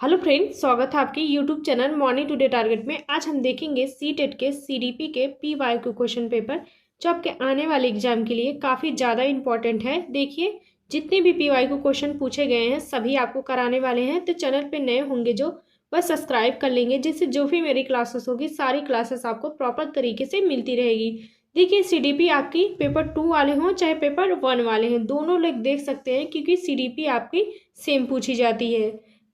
Hello friends, स्वागत है आपके YouTube channel morning today target में। आज हम देखेंगे सीटेट के सीडीपी के पीवाईक्यू क्वेश्चन पेपर जो आपके आने वाले एग्जाम के लिए काफ़ी ज़्यादा इंपॉर्टेंट है। देखिए, जितने भी पीवाईक्यू क्वेश्चन पूछे गए हैं सभी आपको कराने वाले हैं। तो चैनल पे नए होंगे जो बस सब्सक्राइब कर लेंगे, जिससे जो भी मेरी क्लासेस होगी सारी क्लासेस आपको प्रॉपर तरीके से मिलती रहेगी। देखिए, सीडीपी आपकी पेपर 2 वाले हों चाहे पेपर 1 वाले हैं, दोनों लोग देख सकते हैं क्योंकि सीडीपी आपकी सेम पूछी जाती है।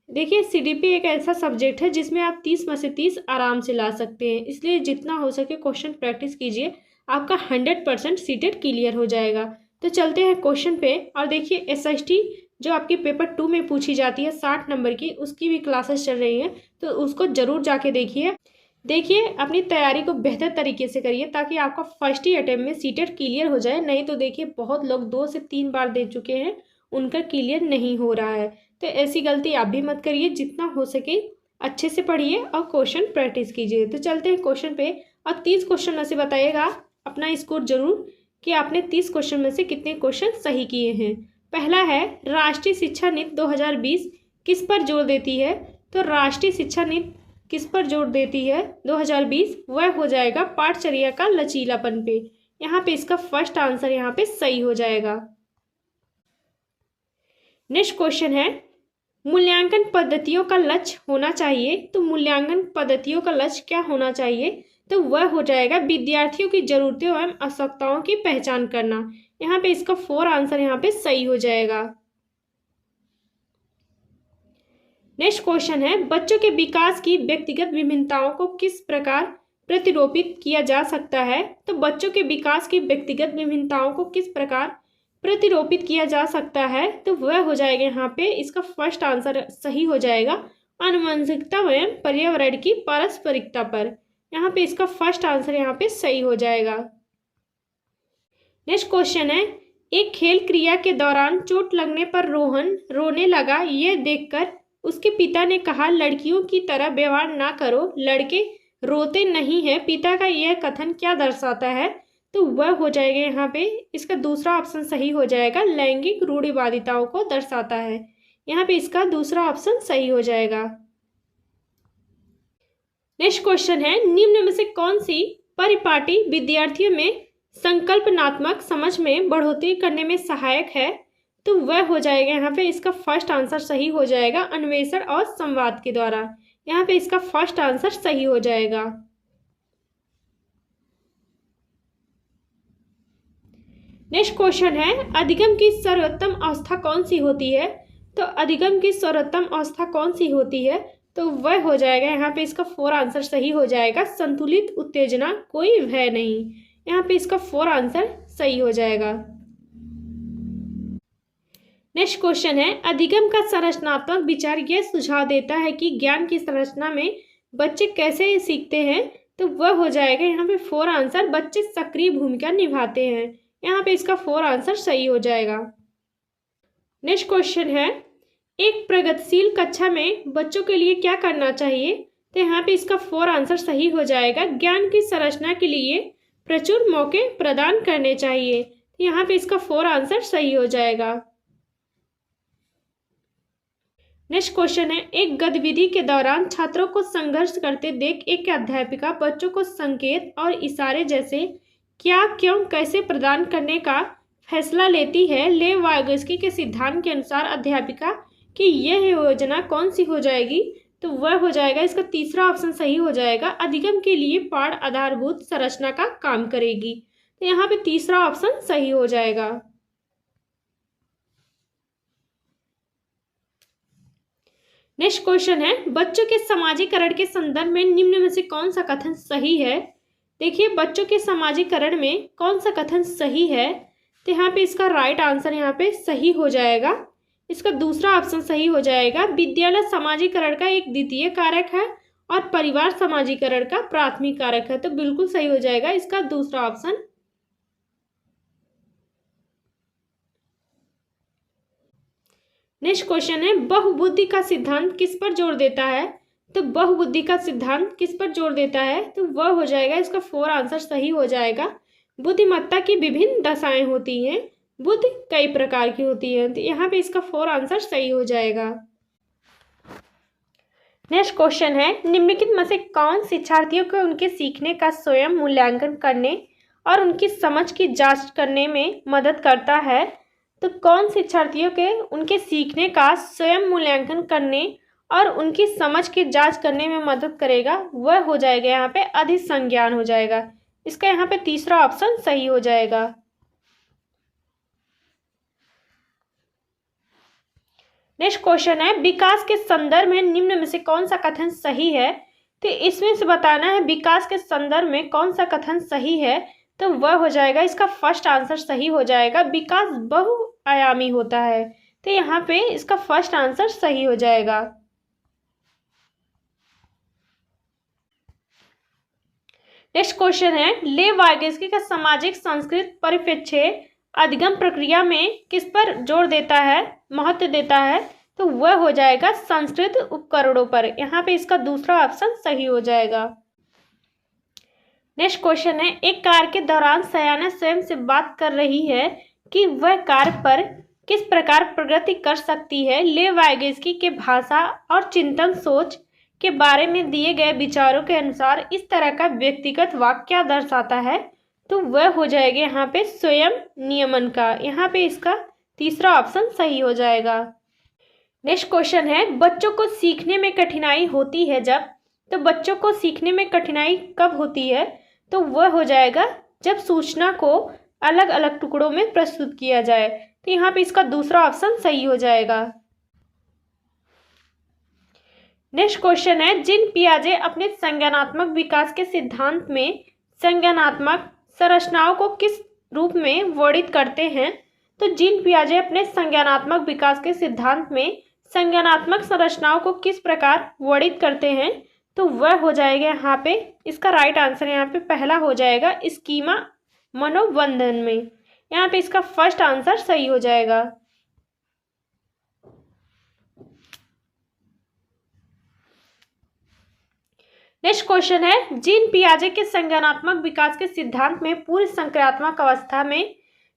देखिए, सीडीपी एक ऐसा सब्जेक्ट है जिसमें आप 30 में से 30 आराम से ला सकते हैं, इसलिए जितना हो सके क्वेश्चन प्रैक्टिस कीजिए, आपका 100% सीटेट क्लियर हो जाएगा। तो चलते हैं क्वेश्चन पे और देखिए, एसएसटी जो आपके पेपर 2 में पूछी जाती है 60 नंबर की, उसकी भी क्लासेस चल रही हैं, तो उसको ज़रूर जाके देखिए अपनी तैयारी को बेहतर तरीके से करिए ताकि आपका फर्स्ट ही अटेम्प्ट में सीटेट क्लियर हो जाए। नहीं तो देखिए, बहुत लोग 2 से 3 बार दे चुके हैं, उनका क्लियर नहीं हो रहा है। तो ऐसी गलती आप भी मत करिए, जितना हो सके अच्छे से पढ़िए और क्वेश्चन प्रैक्टिस कीजिए। तो चलते हैं क्वेश्चन पे और 30 क्वेश्चन में से बताइएगा अपना स्कोर जरूर कि आपने 30 क्वेश्चन में से कितने क्वेश्चन सही किए हैं। पहला है, राष्ट्रीय शिक्षा नीति 2020 किस पर जोर देती है? तो राष्ट्रीय शिक्षा नीति किस पर जोर देती है 2020? वह हो जाएगा पाठचर्या का लचीलापन पे। यहाँ पे इसका फर्स्ट आंसर यहाँ पे सही हो जाएगा। नेक्स्ट क्वेश्चन है, मूल्यांकन पद्धतियों का लक्ष्य होना चाहिए। तो मूल्यांकन पद्धतियों का लक्ष्य क्या होना चाहिए? तो वह हो जाएगा विद्यार्थियों की जरूरतें एवं आवश्यकताओं की पहचान करना। यहाँ पे इसका 4 आंसर यहाँ पे सही हो जाएगा। नेक्स्ट क्वेश्चन है, बच्चों के विकास की व्यक्तिगत विभिन्नताओं को किस प्रकार प्रतिरूपित किया जा सकता है? तो बच्चों के विकास की व्यक्तिगत विभिन्नताओं को किस प्रकार प्रतिरूपित किया जा सकता है? तो वह हो जाएगा यहाँ पे इसका फर्स्ट आंसर सही हो जाएगा, आनुवंशिकता एवं पर्यावरण की पारस्परिकता पर। यहाँ पे इसका फर्स्ट आंसर यहाँ पे सही हो जाएगा। नेक्स्ट क्वेश्चन है, एक खेल क्रिया के दौरान चोट लगने पर रोहन रोने लगा। यह देखकर उसके पिता ने कहा, लड़कियों की तरह व्यवहार ना करो, लड़के रोते नहीं है। पिता का यह कथन क्या दर्शाता है? तो वह हो जाएगा यहाँ पे इसका दूसरा ऑप्शन सही हो जाएगा, लैंगिक रूढ़िवादिताओं को दर्शाता है। यहाँ पे इसका दूसरा ऑप्शन सही हो जाएगा। नेक्स्ट क्वेश्चन है, निम्न में से कौन सी परिपाटी विद्यार्थियों में संकल्पनात्मक समझ में बढ़ोतरी करने में सहायक है? तो वह हो जाएगा यहाँ पे इसका फर्स्ट आंसर सही हो जाएगा, अन्वेषण और संवाद के द्वारा। यहाँ पे इसका फर्स्ट आंसर सही हो जाएगा। नेक्स्ट क्वेश्चन है, अधिगम की सर्वोत्तम अवस्था कौन सी होती है? तो अधिगम की सर्वोत्तम अवस्था कौन सी होती है? तो वह हो जाएगा यहाँ पे इसका 4 आंसर सही हो जाएगा, संतुलित उत्तेजना, कोई भय नहीं। यहाँ पे इसका 4 आंसर सही हो जाएगा। नेक्स्ट क्वेश्चन है, अधिगम का संरचनात्मक विचार यह सुझाव देता है कि ज्ञान की संरचना में बच्चे कैसे सीखते हैं। तो वह हो जाएगा यहाँ पे 4 आंसर, बच्चे सक्रिय भूमिका निभाते हैं। यहाँ पे इसका 4 आंसर सही हो जाएगा। नेक्स्ट क्वेश्चन है, एक प्रगतिशील कक्षा में बच्चों के लिए क्या करना चाहिए? तो यहाँ पे इसका 4 आंसर सही हो जाएगा, ज्ञान की संरचना के लिए प्रचुर मौके प्रदान करने चाहिए। तो यहाँ पे इसका 4 आंसर सही हो जाएगा। नेक्स्ट क्वेश्चन है, एक गतिविधि के दौरान छात्रों को संघर्ष करते देख एक अध्यापिका बच्चों को संकेत और इशारे जैसे क्या, क्यों, कैसे प्रदान करने का फैसला लेती है। लेव वाइगोत्स्की के सिद्धांत के अनुसार अध्यापिका की यह योजना कौन सी हो जाएगी? तो वह हो जाएगा इसका तीसरा ऑप्शन सही हो जाएगा, अधिगम के लिए पाठ आधारभूत संरचना का काम करेगी। तो यहाँ पे तीसरा ऑप्शन सही हो जाएगा। नेक्स्ट क्वेश्चन है, बच्चों के समाजीकरण के संदर्भ में निम्न में से कौन सा कथन सही है? देखिए, बच्चों के समाजीकरण में कौन सा कथन सही है? तो यहाँ पे इसका राइट आंसर यहाँ पे सही हो जाएगा, इसका दूसरा ऑप्शन सही हो जाएगा, विद्यालय समाजीकरण का एक द्वितीय कारक है और परिवार समाजीकरण का प्राथमिक कारक है। तो बिल्कुल सही हो जाएगा इसका दूसरा ऑप्शन। नेक्स्ट क्वेश्चन है, बहुबुद्धि का सिद्धांत किस पर जोर देता है? तो बहुबुद्धि का सिद्धांत किस पर जोर देता है? तो वह हो जाएगा इसका 4 आंसर सही हो जाएगा, बुद्धिमत्ता की विभिन्न दशाएं होती हैं, बुद्धि कई प्रकार की होती है। तो यहाँ पे इसका 4 आंसर सही हो जाएगा। नेक्स्ट क्वेश्चन है, निम्नलिखित में से कौन शिक्षार्थियों को उनके सीखने का स्वयं मूल्यांकन करने और उनकी समझ की जांच करने में मदद करता है? तो कौन शिक्षार्थियों के उनके सीखने का स्वयं मूल्यांकन करने और उनकी समझ की जांच करने में मदद करेगा? वह हो जाएगा यहाँ पे अधिसंज्ञान हो जाएगा। इसका यहाँ पे तीसरा ऑप्शन सही हो जाएगा। नेक्स्ट क्वेश्चन है, विकास के संदर्भ में निम्न में से कौन सा कथन सही है? तो इसमें से बताना है विकास के संदर्भ में कौन सा कथन सही है। तो वह हो जाएगा, इसका फर्स्ट आंसर सही हो जाएगा, विकास बहुआयामी होता है। तो यहाँ पे इसका फर्स्ट आंसर सही हो जाएगा। नेक्स्ट क्वेश्चन है, लेव वाइगेस्की का सामाजिक सांस्कृतिक परिप्रेक्ष्य अधिगम प्रक्रिया में किस पर जोर देता है, महत्व देता है? तो वह हो जाएगा सांस्कृतिक उपकरणों पर। यहाँ पे इसका दूसरा ऑप्शन सही हो जाएगा। नेक्स्ट क्वेश्चन है, एक कार्य के दौरान सयाना स्वयं से बात कर रही है कि वह कार्य पर किस प्रकार प्रगति कर सकती है। लेव वाइगेस्की के भाषा और चिंतन सोच के बारे में दिए गए विचारों के अनुसार इस तरह का व्यक्तिगत वाक्य क्या दर्शाता है? तो वह हो जाएगा यहाँ पे स्वयं नियमन का। यहाँ पे इसका तीसरा ऑप्शन सही हो जाएगा। नेक्स्ट क्वेश्चन है, बच्चों को सीखने में कठिनाई होती है जब? तो बच्चों को सीखने में कठिनाई कब होती है? तो वह हो जाएगा जब सूचना को अलग अलग टुकड़ों में प्रस्तुत किया जाए। तो यहाँ पे इसका दूसरा ऑप्शन सही हो जाएगा। नेक्स्ट क्वेश्चन है, जिन पियाजे अपने संज्ञानात्मक विकास के सिद्धांत में संज्ञानात्मक संरचनाओं को किस रूप में वर्णित करते हैं? तो जिन पियाजे अपने संज्ञानात्मक विकास के सिद्धांत में संज्ञानात्मक संरचनाओं को किस प्रकार वर्णित करते हैं? तो वह हो जाएगा यहाँ पे, इसका राइट आंसर यहाँ पे पहला हो जाएगा, स्कीमा मनोबंधन में। यहाँ पे इसका फर्स्ट आंसर सही हो जाएगा। नेक्स्ट क्वेश्चन है, जीन पियाजे के संज्ञानात्मक विकास के सिद्धांत में पूर्व संक्रियात्मक अवस्था में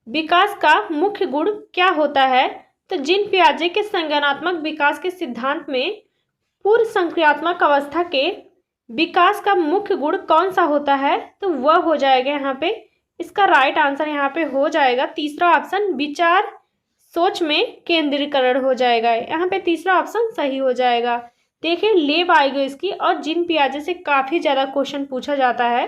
विकास का मुख्य गुण क्या होता है? तो जीन पियाजे के संज्ञानात्मक विकास के सिद्धांत में पूर्व संक्रियात्मक अवस्था के विकास का मुख्य गुण कौन सा होता है? तो वह हो जाएगा यहाँ पे, इसका राइट आंसर यहाँ पे हो जाएगा तीसरा ऑप्शन, विचार सोच में केंद्रीकरण हो जाएगा। यहाँ पे तीसरा ऑप्शन सही हो जाएगा। देखिए, लेव वाइगेस्की और जीन पियाजे से काफ़ी ज़्यादा क्वेश्चन पूछा जाता है,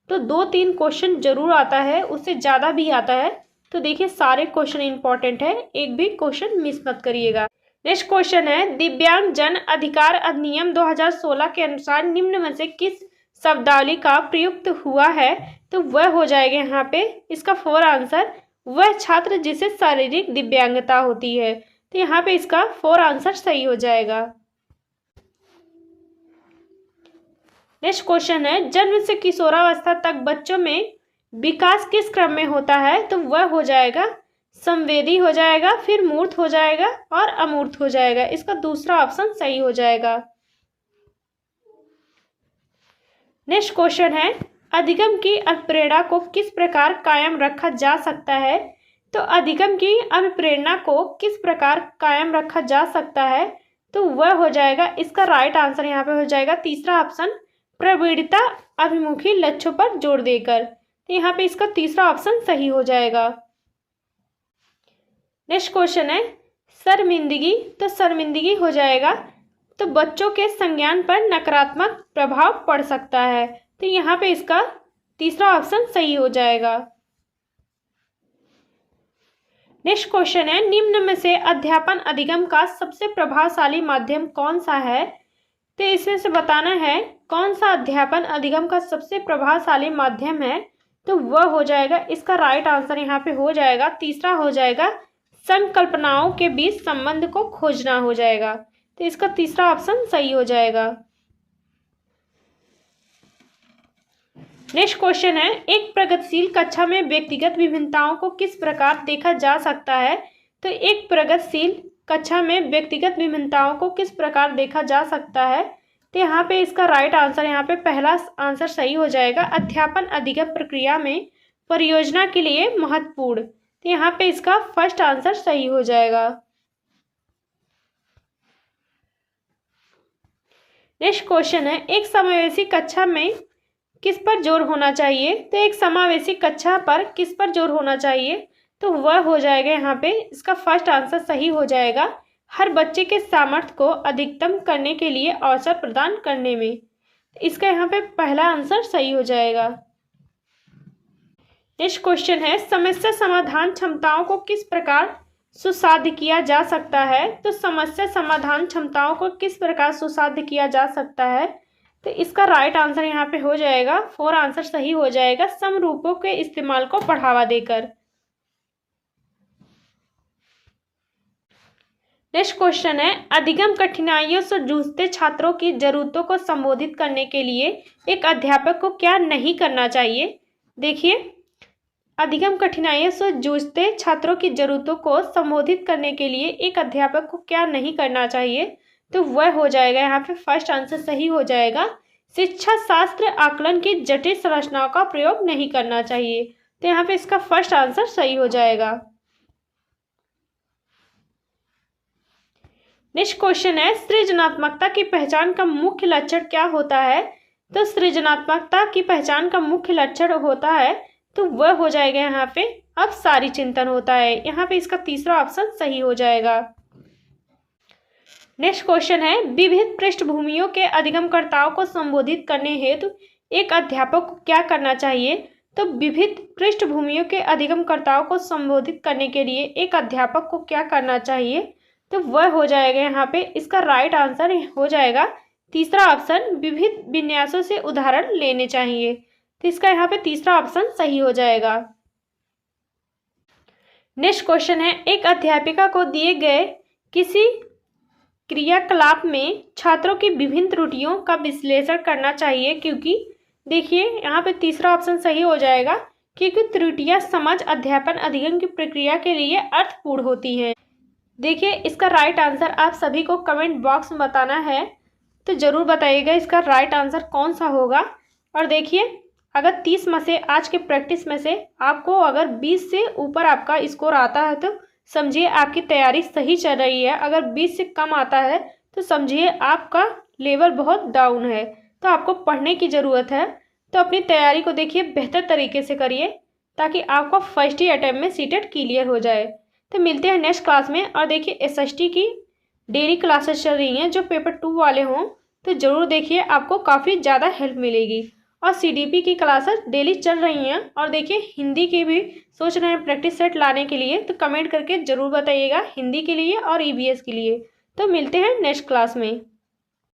तो 2-3 क्वेश्चन जरूर आता है, उससे ज़्यादा भी आता है। तो देखिए, सारे क्वेश्चन इंपॉर्टेंट है, एक भी क्वेश्चन मिस मत करिएगा। नेक्स्ट क्वेश्चन है, दिव्यांग जन अधिकार अधिनियम 2016 के अनुसार निम्न में से किस शब्दावली का प्रयुक्त हुआ है? तो वह हो जाएगा यहाँ पे, इसका 4 आंसर, वह छात्र जिसे शारीरिक दिव्यांगता होती है। तो यहाँ पे इसका 4 आंसर सही हो जाएगा। नेक्स्ट क्वेश्चन है, जन्म से किशोरावस्था तक बच्चों में विकास किस क्रम में होता है? तो वह हो जाएगा संवेदी हो जाएगा, फिर मूर्त हो जाएगा और अमूर्त हो जाएगा। इसका दूसरा ऑप्शन सही हो जाएगा। नेक्स्ट क्वेश्चन है, अधिगम की अभिप्रेरणा को किस प्रकार कायम रखा जा सकता है? तो अधिगम की अभिप्रेरणा को किस प्रकार कायम रखा जा सकता है? तो वह हो जाएगा, इसका राइट आंसर यहाँ पे हो जाएगा तीसरा ऑप्शन, प्रवृत्ता अभिमुखी लक्ष्यों पर जोर देकर। तो यहाँ पे इसका तीसरा ऑप्शन सही हो जाएगा। नेक्स्ट क्वेश्चन है, शर्मिंदगी, तो शर्मिंदगी हो जाएगा तो बच्चों के संज्ञान पर नकारात्मक प्रभाव पड़ सकता है। तो यहाँ पे इसका तीसरा ऑप्शन सही हो जाएगा। नेक्स्ट क्वेश्चन है, निम्न में से अध्यापन अधिगम का सबसे प्रभावशाली माध्यम कौन सा है? तो इसमें से बताना है कौन सा अध्यापन अधिगम का सबसे प्रभावशाली माध्यम है। तो वह हो जाएगा, इसका राइट आंसर यहाँ पे हो जाएगा तीसरा हो जाएगा, संकल्पनाओं के बीच संबंध को खोजना हो जाएगा। तो इसका तीसरा ऑप्शन सही हो जाएगा। नेक्स्ट क्वेश्चन है, एक प्रगतिशील कक्षा में व्यक्तिगत विभिन्नताओं को किस प्रकार देखा जा सकता है? तो एक प्रगतिशील कक्षा में व्यक्तिगत विभिन्नताओं को किस प्रकार देखा जा सकता है? तो यहाँ पे इसका राइट आंसर, यहाँ पे पहला आंसर सही हो जाएगा, अध्यापन अधिगम प्रक्रिया में परियोजना के लिए महत्वपूर्ण। तो यहाँ पे इसका फर्स्ट आंसर सही हो जाएगा। नेक्स्ट क्वेश्चन है, एक समावेशी कक्षा में किस पर जोर होना चाहिए? तो एक समावेशी कक्षा पर किस पर जोर होना चाहिए? तो वह हो जाएगा यहाँ पे, इसका फर्स्ट आंसर सही हो जाएगा, हर बच्चे के सामर्थ्य को अधिकतम करने के लिए अवसर प्रदान करने में। इसका यहाँ पे पहला आंसर सही हो जाएगा। नेक्स्ट क्वेश्चन है, समस्या समाधान क्षमताओं को किस प्रकार सुसाध्य किया जा सकता है? तो समस्या समाधान क्षमताओं को किस प्रकार सुसाध्य किया जा सकता है? तो इसका राइट आंसर यहाँ पे हो जाएगा, 4 आंसर सही हो जाएगा, समरूपों के इस्तेमाल को बढ़ावा देकर। नेक्स्ट क्वेश्चन है, अधिगम कठिनाइयों से जूझते छात्रों की जरूरतों को संबोधित करने के लिए एक अध्यापक को क्या नहीं करना चाहिए? देखिए, अधिगम कठिनाइयों से जूझते छात्रों की जरूरतों को संबोधित करने के लिए एक अध्यापक को क्या नहीं करना चाहिए? तो वह हो जाएगा यहाँ पे फर्स्ट आंसर सही हो जाएगा, शिक्षा शास्त्र आकलन की जटिल संरचनाओं का प्रयोग नहीं करना चाहिए। तो यहाँ पे इसका फर्स्ट आंसर सही हो जाएगा। नेक्स्ट क्वेश्चन है, सृजनात्मकता की पहचान का मुख्य लक्षण क्या होता है? तो सृजनात्मकता की पहचान का मुख्य लक्षण होता है, तो वह हो जाएगा यहाँ पे अपसारी चिंतन होता है। यहाँ पे इसका तीसरा ऑप्शन सही हो जाएगा। नेक्स्ट क्वेश्चन है, विविध पृष्ठभूमियों के अधिगमकर्ताओं को संबोधित करने हेतु एक अध्यापक को क्या करना चाहिए? तो विविध पृष्ठभूमियों के अधिगमकर्ताओं को संबोधित करने के लिए एक अध्यापक को क्या करना चाहिए? तो वह हो जाएगा यहाँ पे, इसका राइट आंसर हो जाएगा तीसरा ऑप्शन, विविध विन्यासों से उदाहरण लेने चाहिए। तो इसका यहाँ पे तीसरा ऑप्शन सही हो जाएगा। नेक्स्ट क्वेश्चन है, एक अध्यापिका को दिए गए किसी क्रियाकलाप में छात्रों की विभिन्न त्रुटियों का विश्लेषण करना चाहिए, क्योंकि देखिए यहाँ पे तीसरा ऑप्शन सही हो जाएगा, क्योंकि त्रुटियां समझ अध्यापन अधिगम की प्रक्रिया के लिए अर्थपूर्ण होती हैं। देखिए, इसका राइट आंसर आप सभी को कमेंट बॉक्स में बताना है, तो ज़रूर बताइएगा इसका राइट आंसर कौन सा होगा। और देखिए, अगर 30 में से आज के प्रैक्टिस में से आपको अगर 20 से ऊपर आपका स्कोर आता है तो समझिए आपकी तैयारी सही चल रही है। अगर 20 से कम आता है तो समझिए आपका लेवल बहुत डाउन है, तो आपको पढ़ने की ज़रूरत है। तो अपनी तैयारी को देखिए बेहतर तरीके से करिए, ताकि आपका फर्स्ट ही अटैम्प्ट में सीटेट क्लियर हो जाए। तो मिलते हैं नेक्स्ट क्लास में। और देखिए, एसएसटी की डेली क्लासेस चल रही हैं, जो पेपर 2 वाले हों तो ज़रूर देखिए, आपको काफ़ी ज़्यादा हेल्प मिलेगी। और सीडीपी की क्लासेस डेली चल रही हैं। और देखिए, हिंदी की भी सोच रहे हैं प्रैक्टिस सेट लाने के लिए, तो कमेंट करके ज़रूर बताइएगा हिंदी के लिए और ईवीएस के लिए। तो मिलते हैं नेक्स्ट क्लास में।